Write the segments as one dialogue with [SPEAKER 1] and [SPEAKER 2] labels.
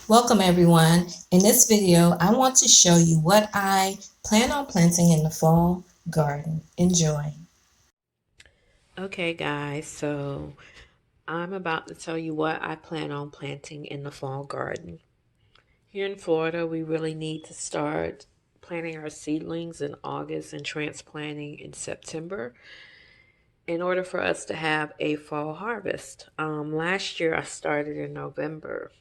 [SPEAKER 1] Welcome everyone. In this video, I want to show you what I plan on planting in the fall garden. Enjoy.
[SPEAKER 2] Okay, guys, so I'm about to tell you what I plan on planting in the fall garden. Here in Florida, we really need to start planting our seedlings in August and transplanting in September in order for us to have a fall harvest. Last year, I started in November,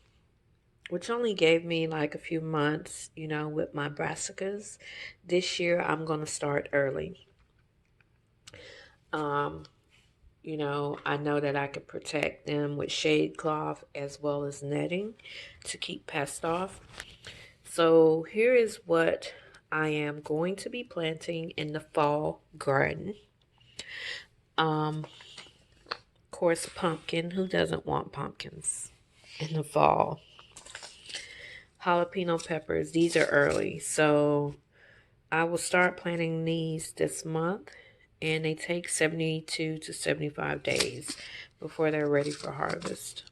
[SPEAKER 2] which only gave me like a few months, with my brassicas. This year, I'm going to start early. Um, I know that I could protect them with shade cloth as well as netting to keep pests off. So here is what I am going to be planting in the fall garden. Of course, pumpkin. Who doesn't want pumpkins in the fall? Jalapeno peppers. These are early, so I will start planting these this month, and they take 72 to 75 days before they're ready for harvest.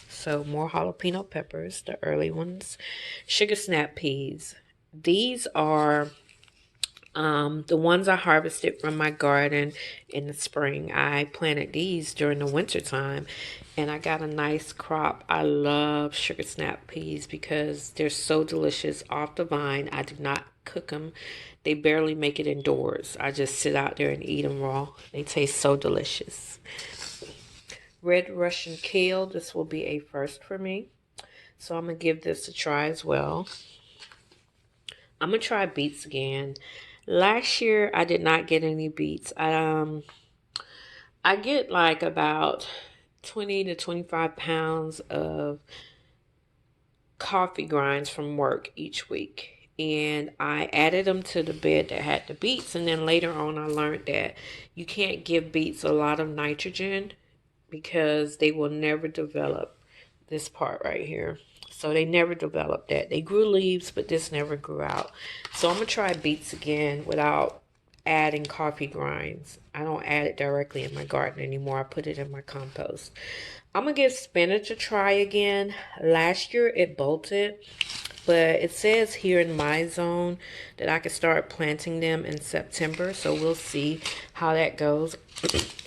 [SPEAKER 2] So more jalapeno peppers, the early ones. Sugar snap peas. These are the ones I harvested from my garden in the spring. I planted these during the winter time and I got a nice crop. I love sugar snap peas because they're so delicious off the vine. I do not cook them. They barely make it indoors. I just sit out there and eat them raw. They taste so delicious. Red Russian kale. This will be a first for me. So I'm going to give this a try as well. I'm going to try beets again. Last year I did not get any beets. I get like about 20 to 25 pounds of coffee grinds from work each week. And I added them to the bed that had the beets. And then later on, I learned that you can't give beets a lot of nitrogen because they will never develop this part right here. So they never developed that. They grew leaves, but this never grew out. So I'm going to try beets again without adding coffee grinds. I don't add it directly in my garden anymore. I put it in my compost. I'm going to give spinach a try again. Last year it bolted, but it says here in my zone that I can start planting them in September. So we'll see how that goes.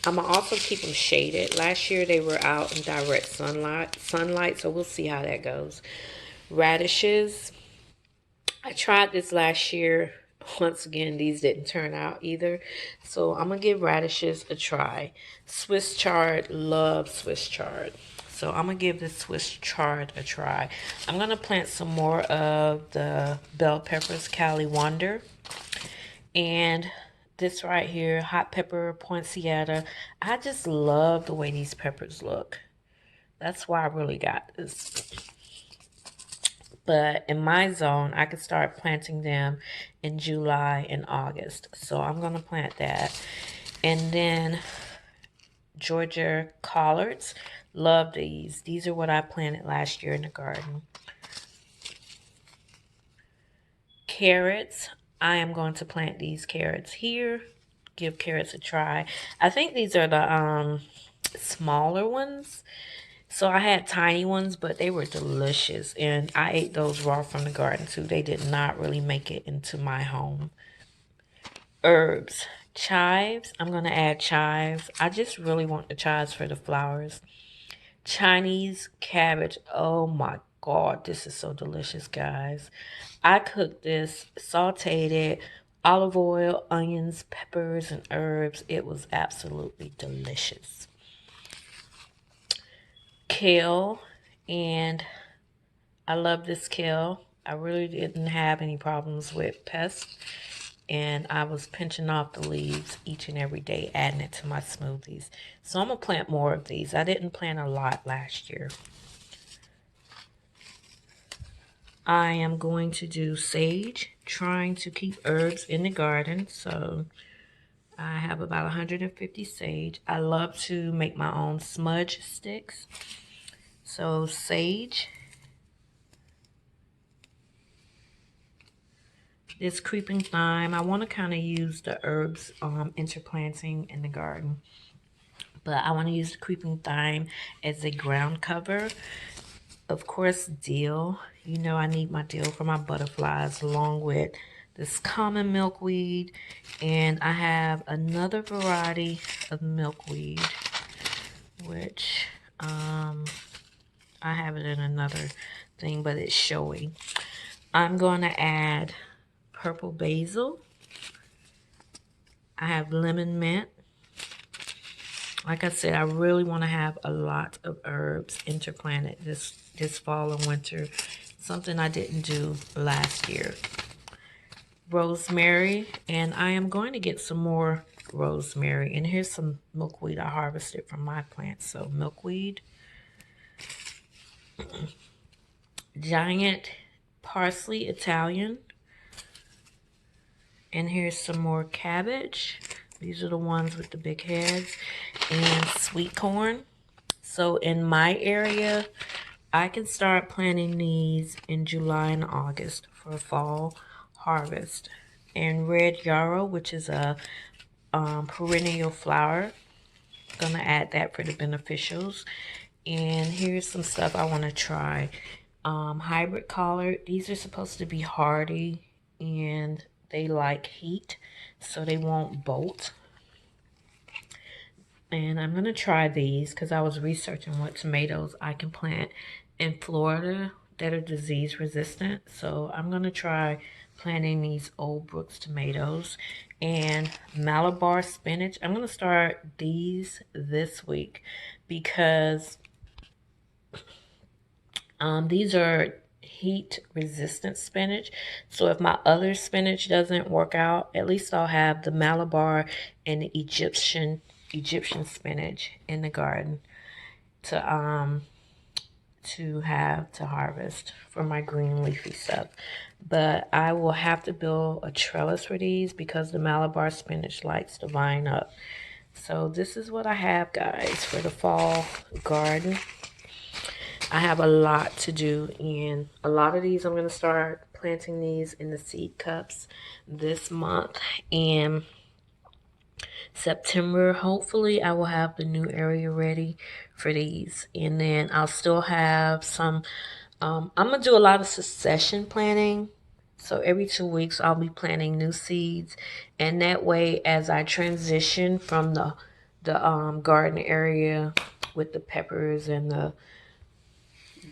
[SPEAKER 2] I'm gonna also keep them shaded. Last year they were out in direct sunlight, so we'll see how that goes. Radishes. I tried this last year. Once again, these didn't turn out either. So I'm gonna give radishes a try. Swiss chard, love Swiss chard. So I'm gonna give this Swiss chard a try. I'm gonna plant some more of the bell peppers, Cali Wonder. And this right here, hot pepper poinsettia. I just love the way these peppers look. That's why I really got this. But in my zone, I could start planting them in July and August. So I'm going to plant that. And then Georgia collards. Love these. These are what I planted last year in the garden. Carrots. I am going to plant these carrots here. Give carrots a try. I think these are the smaller ones. So I had tiny ones, but they were delicious. And I ate those raw from the garden too. They did not really make it into my home. Herbs. Chives. I'm going to add chives. I just really want the chives for the flowers. Chinese cabbage. Oh my God. This is so delicious, guys. I cooked this, sauteed it, olive oil, onions, peppers, and herbs. It was absolutely delicious. Kale, and I love this kale. I really didn't have any problems with pests, and I was pinching off the leaves each and every day, adding it to my smoothies. So I'm going to plant more of these. I didn't plant a lot last year. I am going to do sage, trying to keep herbs in the garden. So I have about 150 sage. I love to make my own smudge sticks. So sage. This creeping thyme. I want to kind of use the herbs interplanting in the garden. But I want to use the creeping thyme as a ground cover. of course, dill. You know I need my dill for my butterflies, along with this common milkweed. And I have another variety of milkweed, which I have it in another thing, but it's showing. I'm going to add purple basil. I have lemon mint. Like I said, I really want to have a lot of herbs interplanted this fall and winter. Something I didn't do last year. Rosemary, and I am going to get some more rosemary. And here's some milkweed I harvested from my plant. So milkweed, giant parsley Italian, and here's some more cabbage. These are the ones with the big heads, and sweet corn. So in my area, I can start planting these in July and August for fall harvest. And red yarrow, which is a perennial flower, gonna add that for the beneficials. And here's some stuff I want to try. Hybrid collard. These are supposed to be hardy and they like heat, so they won't bolt. And I'm going to try these because I was researching what tomatoes I can plant in Florida that are disease resistant. So I'm going to try planting these Old Brooks tomatoes and Malabar spinach. I'm going to start these this week because these are heat resistant spinach. So if my other spinach doesn't work out, at least I'll have the Malabar and the Egyptian spinach in the garden to have to harvest for my green leafy stuff. But I will have to build a trellis for these because the Malabar spinach likes to vine up. So this is what I have, guys, for the fall garden. I have a lot to do, and a lot of these I'm going to start planting these in the seed cups this month. And September, hopefully I will have the new area ready for these. And then I'll still have some, I'm going to do a lot of succession planting. So every 2 weeks I'll be planting new seeds. And that way, as I transition from the garden area with the peppers and the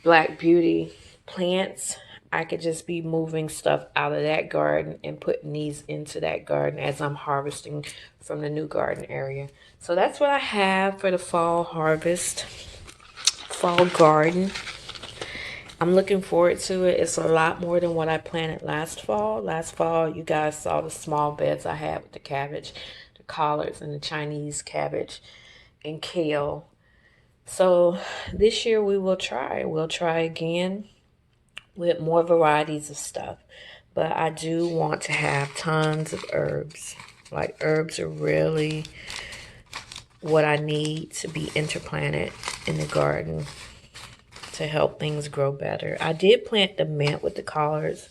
[SPEAKER 2] Black Beauty plants, I could just be moving stuff out of that garden and putting these into that garden as I'm harvesting from the new garden area. So that's what I have for the fall harvest, fall garden. I'm looking forward to it. It's a lot more than what I planted last fall. Last fall, you guys saw the small beds I had with the cabbage, the collards, and the Chinese cabbage and kale. So this year we'll try again with more varieties of stuff. But I do want to have tons of herbs. Like, herbs are really what I need to be interplanted in the garden to help things grow better. I did plant the mint with the collards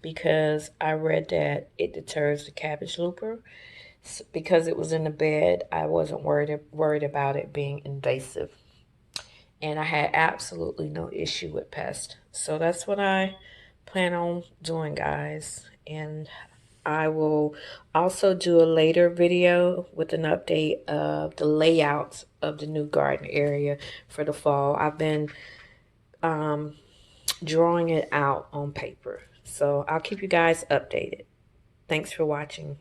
[SPEAKER 2] because I read that it deters the cabbage looper. Because it was in the bed, I wasn't worried about it being invasive. And I had absolutely no issue with pests. So that's what I plan on doing, guys. And I will also do a later video with an update of the layout of the new garden area for the fall. I've been drawing it out on paper. So I'll keep you guys updated. Thanks for watching.